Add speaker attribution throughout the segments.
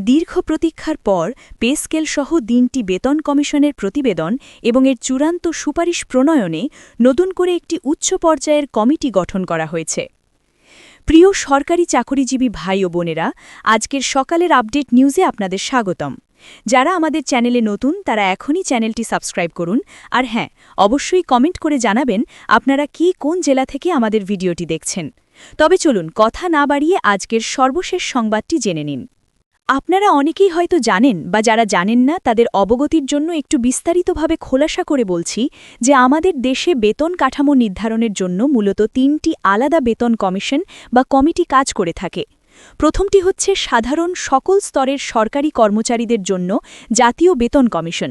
Speaker 1: দীর্ঘ প্রতীক্ষার পর পে স্কেল সহ ৩টি বেতন কমিশনের প্রতিবেদন এবং এর চূড়ান্ত সুপারিশ প্রণয়নে নতুন করে একটি উচ্চ পর্যায়ের কমিটি গঠন করা হয়েছে। প্রিয় সরকারি চাকরিজীবী ভাই ও বোনেরা, আজকের সকালের আপডেট নিউজে আপনাদের স্বাগতম। যারা আমাদের চ্যানেলে নতুন তারা এখনই চ্যানেলটি সাবস্ক্রাইব করুন, আর হ্যাঁ, অবশ্যই কমেন্ট করে জানাবেন আপনারা কোন জেলা থেকে আমাদের ভিডিওটি দেখছেন। তবে চলুন কথা না বাড়িয়ে আজকের সর্বশেষ সংবাদটি জেনে নিন। আপনারা অনেকেই হয়তো জানেন, বা যারা জানেন না তাদের অবগতির জন্য একটু বিস্তারিতভাবে খোলাসা করে বলছি যে আমাদের দেশে বেতন কাঠামো নির্ধারণের জন্য মূলত ৩টি আলাদা বেতন কমিশন বা কমিটি কাজ করে থাকে। প্রথমটি হচ্ছে সাধারণ সকল স্তরের সরকারি কর্মচারীদের জন্য জাতীয় বেতন কমিশন।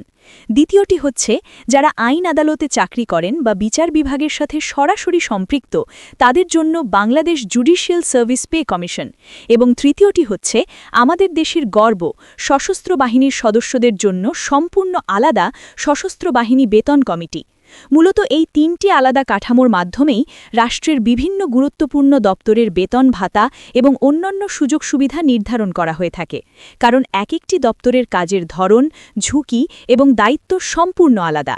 Speaker 1: দ্বিতীয়টি হচ্ছে যারা আইন আদালতে চাকরি করেন বা বিচার বিভাগের সাথে সরাসরি সম্পৃক্ত তাদের জন্য Bangladesh judicial service pay commission. এবং তৃতীয়টি হচ্ছে আমাদের দেশের গর্ব সশস্ত্র বাহিনীর সদস্যদের জন্য সম্পূর্ণ আলাদা সশস্ত্র বাহিনী বেতন কমিটি। মূলত এই ৩টি আলাদা কাঠামোর মাধ্যমেই রাষ্ট্রের বিভিন্ন গুরুত্বপূর্ণ দপ্তরের বেতন ভাতা এবং অন্যান্য সুযোগ সুবিধা নির্ধারণ করা হয়ে থাকে, কারণ এক একটি দপ্তরের কাজের ধরন, ঝুঁকি এবং দায়িত্ব সম্পূর্ণ আলাদা।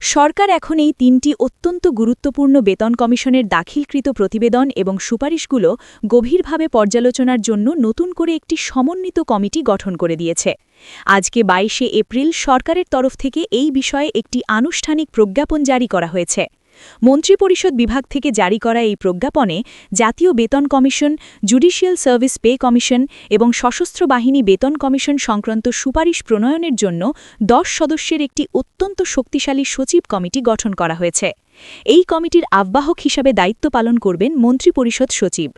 Speaker 1: সরকার এখন এই ৩টি অত্যন্ত গুরুত্বপূর্ণ বেতন কমিশনের দাখিলকৃত প্রতিবেদন এবং সুপারিশগুলো গভীরভাবে পর্যালোচনার জন্য নতুন করে একটি সমন্বিত কমিটি গঠন করে দিয়েছে। আজকে ২২শে এপ্রিল সরকারের তরফ থেকে এই বিষয়ে একটি আনুষ্ঠানিক প্রজ্ঞাপন জারি করা হয়েছে। মন্ত্রিপরিষদ বিভাগ থেকে জারি করা এই প্রজ্ঞাপনে জাতীয় বেতন commission, judicial service pay commission এবং সশস্ত্র বাহিনী বেতন কমিশন সংক্রান্ত সুপারিশ প্রণয়নের জন্য ১০ সদস্যের একটি অত্যন্ত শক্তিশালী সচিব কমিটি গঠন করা হয়েছে। এই কমিটির আহ্বায়ক হিসাবে দায়িত্ব পালন করবেন মন্ত্রিপরিষদ সচিব।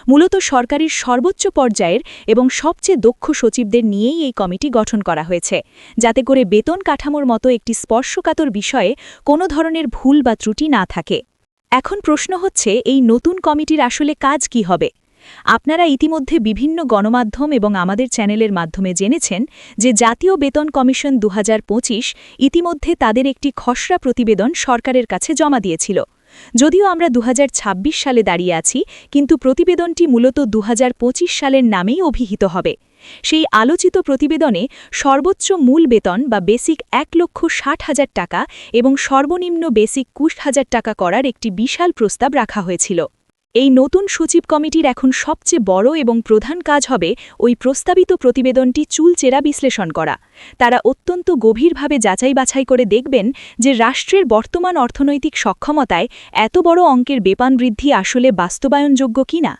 Speaker 1: মূলত সরকারের সর্বোচ্চ পর্যায়ের এবং সবচেয়ে দক্ষ সচিবদের নিয়েই এই কমিটি গঠন করা হয়েছে, যাতে করে বেতন কাঠামোর মতো একটি স্পর্শকাতর বিষয়ে কোনো ধরনের ভুল বা ত্রুটি না থাকে। এখন প্রশ্ন হচ্ছে, এই নতুন কমিটির আসলে কাজ কি হবে? আপনারা ইতিমধ্যে বিভিন্ন গণমাধ্যম এবং আমাদের চ্যানেলের মাধ্যমে জেনেছেন যে জাতীয় বেতন কমিশন ২০২৫ ইতিমধ্যে তাদের একটি খসড়া প্রতিবেদন সরকারের কাছে জমা দিয়েছিল। যদিও আমরা ২০২৬ সালে দাঁড়িয়ে আছি, কিন্তু প্রতিবেদনটি মূলত ২০২৫ সালের নামেই অভিহিত হবে। সেই আলোচিত প্রতিবেদনে সর্বোচ্চ মূল বেতন বা বেসিক ১,৬০,০০০ টাকা এবং সর্বনিম্ন বেসিক ২০,০০০ টাকা করার একটি বিশাল প্রস্তাব রাখা হয়েছিল। এই নতুন সচিব কমিটির এখন সবচেয়ে বড় এবং প্রধান কাজ হবে ওই প্রস্তাবিত প্রতিবেদনটি চুলচেরা বিশ্লেষণ করা। তারা অত্যন্ত গভীরভাবে যাচাই বাছাই করে দেখবেন যে রাষ্ট্রের বর্তমান অর্থনৈতিক সক্ষমতায় এত বড় অঙ্কের বেতন বৃদ্ধি আসলে বাস্তবায়নযোগ্য কিনা।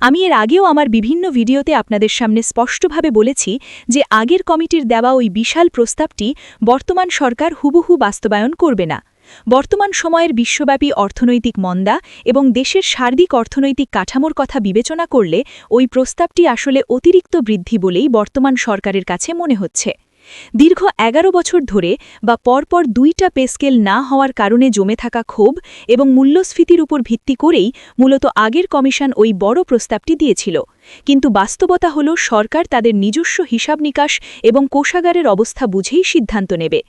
Speaker 1: আমি এর আগেও আমার বিভিন্ন ভিডিওতে আপনাদের সামনে স্পষ্টভাবে বলেছি যে আগের কমিটির দেওয়া ওই বিশাল প্রস্তাবটি বর্তমান সরকার হুবহু বাস্তবায়ন করবে না। বর্তমান সময়ের বিশ্বব্যাপী অর্থনৈতিক মন্দা এবং দেশের সার্বিক অর্থনৈতিক কাঠামোর কথা বিবেচনা করলে ওই প্রস্তাবটি আসলে অতিরিক্ত বৃদ্ধি বলেই বর্তমান সরকারের কাছে মনে হচ্ছে। দীর্ঘ ১১ বছর ধরে বা পরপর ২টা পে স্কেল না হওয়ার কারণে জমে থাকা ক্ষোভ এবং মূল্যস্ফীতির উপর ভিত্তি করেই মূলত আগের কমিশন ওই বড় প্রস্তাবটি দিয়েছিল। কিন্তু বাস্তবতা হল সরকার তাদের নিজস্ব হিসাব নিকাশ এবং কোষাগারের অবস্থা বুঝেই সিদ্ধান্ত নেবে।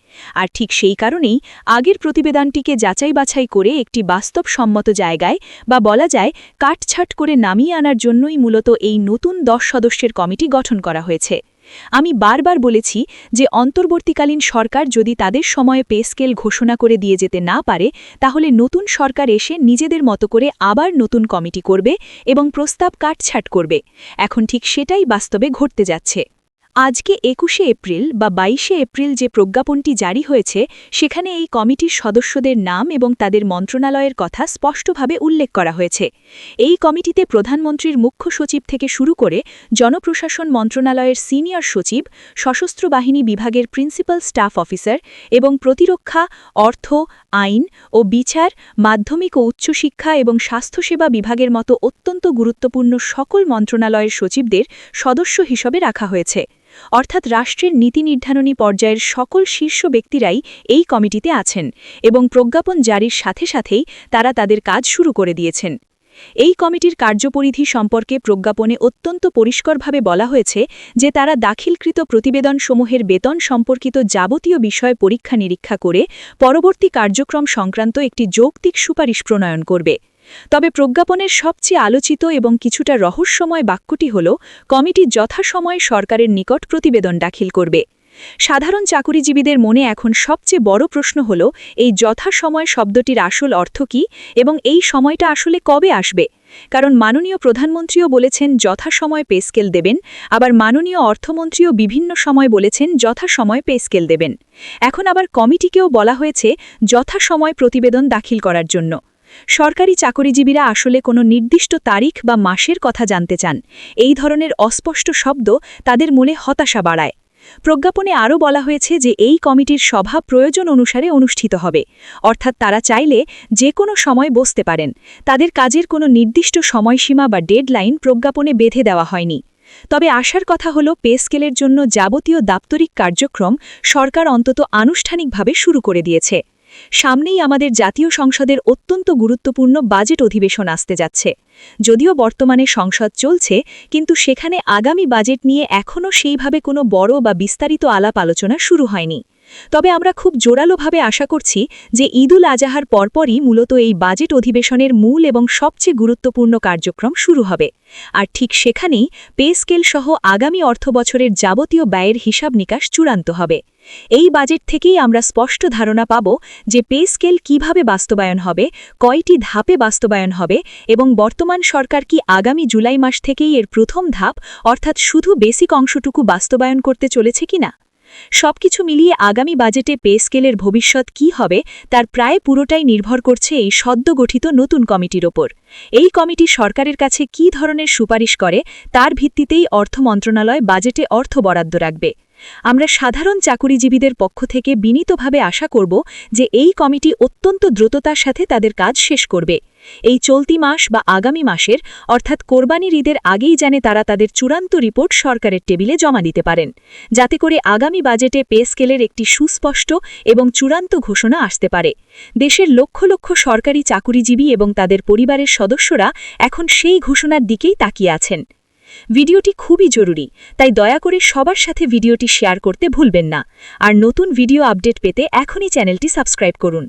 Speaker 1: আর ঠিক সেই কারণেই আগের প্রতিবেদনটিকে যাচাই বাছাই করে একটি বাস্তবসম্মত জায়গায় বা বলা যায় কাটছাঁট করে নামিয়ে আনার জন্যই মূলত এই নতুন ১০ সদস্যের কমিটি গঠন করা হয়েছে। আমি বারবার বলেছি যে অন্তর্বর্তীকালীন সরকার যদি তাদের সময়ে পে স্কেল ঘোষণা করে দিয়ে যেতে না পারে, তাহলে নতুন সরকার এসে নিজেদের মতো করে আবার নতুন কমিটি করবে এবং প্রস্তাব কাটছাঁট করবে। এখন ঠিক সেটাই বাস্তবে ঘটতে যাচ্ছে। আজকে ২১শে এপ্রিল বা ২২শে এপ্রিল যে প্রজ্ঞাপনটি জারি হয়েছে, সেখানে এই কমিটির সদস্যদের নাম এবং তাদের মন্ত্রণালয়ের কথা স্পষ্টভাবে উল্লেখ করা হয়েছে। এই কমিটিতে প্রধানমন্ত্রীর মুখ্য সচিব থেকে শুরু করে জনপ্রশাসন মন্ত্রণালয়ের সিনিয়র সচিব, সশস্ত্র বাহিনী বিভাগের প্রিন্সিপাল স্টাফ অফিসার এবং প্রতিরক্ষা, অর্থ, আইন ও বিচার, মাধ্যমিক ও উচ্চশিক্ষা এবং স্বাস্থ্যসেবা বিভাগের মতো অত্যন্ত গুরুত্বপূর্ণ সকল মন্ত্রণালয়ের সচিবদের সদস্য হিসেবে রাখা হয়েছে। অর্থাৎ রাষ্ট্রের নীতি নির্ধারণী পর্যায়ের সকল শীর্ষ ব্যক্তিরাই এই কমিটিতে আছেন এবং প্রজ্ঞাপন জারির সাথে সাথেই তারা তাদের কাজ শুরু করে দিয়েছেন। এই কমিটির কার্যপরিধি সম্পর্কে প্রজ্ঞাপনে অত্যন্ত পরিষ্কারভাবে বলা হয়েছে যে তারা দাখিলকৃত প্রতিবেদনসমূহের বেতন সম্পর্কিত যাবতীয় বিষয় পরীক্ষা নিরীক্ষা করে পরবর্তী কার্যক্রম সংক্রান্ত একটি যৌক্তিক সুপারিশ প্রণয়ন করবে। তবে প্রজ্ঞাপনের সবচেয়ে আলোচিত এবং কিছুটা রহস্যময় বাক্যটি হল কমিটি যথাসময়ে সরকারের নিকট প্রতিবেদন দাখিল করবে। সাধারণ চাকুরিজীবীদের মনে এখন সবচেয়ে বড় প্রশ্ন হল এই যথাসময় শব্দটির আসল অর্থ কী এবং এই সময়টা আসলে কবে আসবে। কারণ মাননীয় প্রধানমন্ত্রীও বলেছেন যথাসময় পে স্কেল দেবেন, আবার মাননীয় অর্থমন্ত্রীও বিভিন্ন সময় বলেছেন যথাসময় পে স্কেল দেবেন। এখন আবার কমিটিকেও বলা হয়েছে যথাসময় প্রতিবেদন দাখিল করার জন্য। সরকারি চাকরিজীবীরা আসলে কোনো নির্দিষ্ট তারিখ বা মাসের কথা জানতে চান। এই ধরনের অস্পষ্ট শব্দ তাদের মনে হতাশা বাড়ায়। প্রজ্ঞাপনে আরও বলা হয়েছে যে এই কমিটির সভা প্রয়োজন অনুসারে অনুষ্ঠিত হবে, অর্থাৎ তারা চাইলে যে কোনো সময় বসতে পারেন। তাদের কাজের কোনো নির্দিষ্ট সময়সীমা বা ডেডলাইন প্রজ্ঞাপনে বেঁধে দেওয়া হয়নি। তবে আশার কথা হল পে স্কেলের জন্য যাবতীয় দাপ্তরিক কার্যক্রম সরকার অন্তত আনুষ্ঠানিকভাবে শুরু করে দিয়েছে। সামনেই আমাদের জাতীয় সংসদের অত্যন্ত গুরুত্বপূর্ণ বাজেট অধিবেশন আসতে যাচ্ছে। যদিও বর্তমানে সংসদ চলছে, কিন্তু সেখানে আগামী বাজেট নিয়ে এখনও সেইভাবে কোনো বড় বা বিস্তারিত আলাপ আলোচনা শুরু হয়নি। তবে আমরা খুব জোরালোভাবে আশা করছি যে ঈদুল আজহার পরপরই মূলত এই বাজেট অধিবেশনের মূল এবং সবচেয়ে গুরুত্বপূর্ণ কার্যক্রম শুরু হবে। আর ঠিক সেখানেই পে স্কেল সহ আগামী অর্থবছরের যাবতীয় ব্যয়ের হিসাব নিকাশ চূড়ান্ত হবে। এই বাজেট থেকেই আমরা স্পষ্ট ধারণা পাব যে পে স্কেল কীভাবে বাস্তবায়ন হবে, কয়টি ধাপে বাস্তবায়ন হবে এবং বর্তমান সরকার কি আগামী জুলাই মাস থেকেই এর প্রথম ধাপ অর্থাৎ শুধু বেসিক অংশটুকু বাস্তবায়ন করতে চলেছে কিনা। সবকিছু মিলিয়ে আগামী বাজেটে পে স্কেলের ভবিষ্যৎ কী হবে তার প্রায় পুরোটাই নির্ভর করছে এই সদ্য গঠিত নতুন কমিটির ওপর। এই কমিটি সরকারের কাছে কী ধরনের সুপারিশ করে তার ভিত্তিতেই অর্থ মন্ত্রণালয় বাজেটে অর্থ বরাদ্দ রাখবে। আমরা সাধারণ চাকুরিজীবীদের পক্ষ থেকে বিনীতভাবে আশা করব যে এই কমিটি অত্যন্ত দ্রুততার সাথে তাদের কাজ শেষ করবে। এই চলতি মাস বা আগামী মাসের অর্থাৎ কোরবানির ঈদের আগেই যেন তারা তাদের চূড়ান্ত রিপোর্ট সরকারের টেবিলে জমা দিতে পারেন, যাতে করে আগামী বাজেটে পে স্কেলের একটি সুস্পষ্ট এবং চূড়ান্ত ঘোষণা আসতে পারে। দেশের লক্ষ লক্ষ সরকারি চাকুরিজীবী এবং তাদের পরিবারের সদস্যরা এখন সেই ঘোষণার দিকেই তাকিয়ে আছেন। ভিডিওটি খুবই জরুরি, তাই দয়া করে সবার সাথে ভিডিওটি শেয়ার করতে ভুলবেন না। আর নতুন ভিডিও আপডেট পেতে এখনই চ্যানেলটি সাবস্ক্রাইব করুন।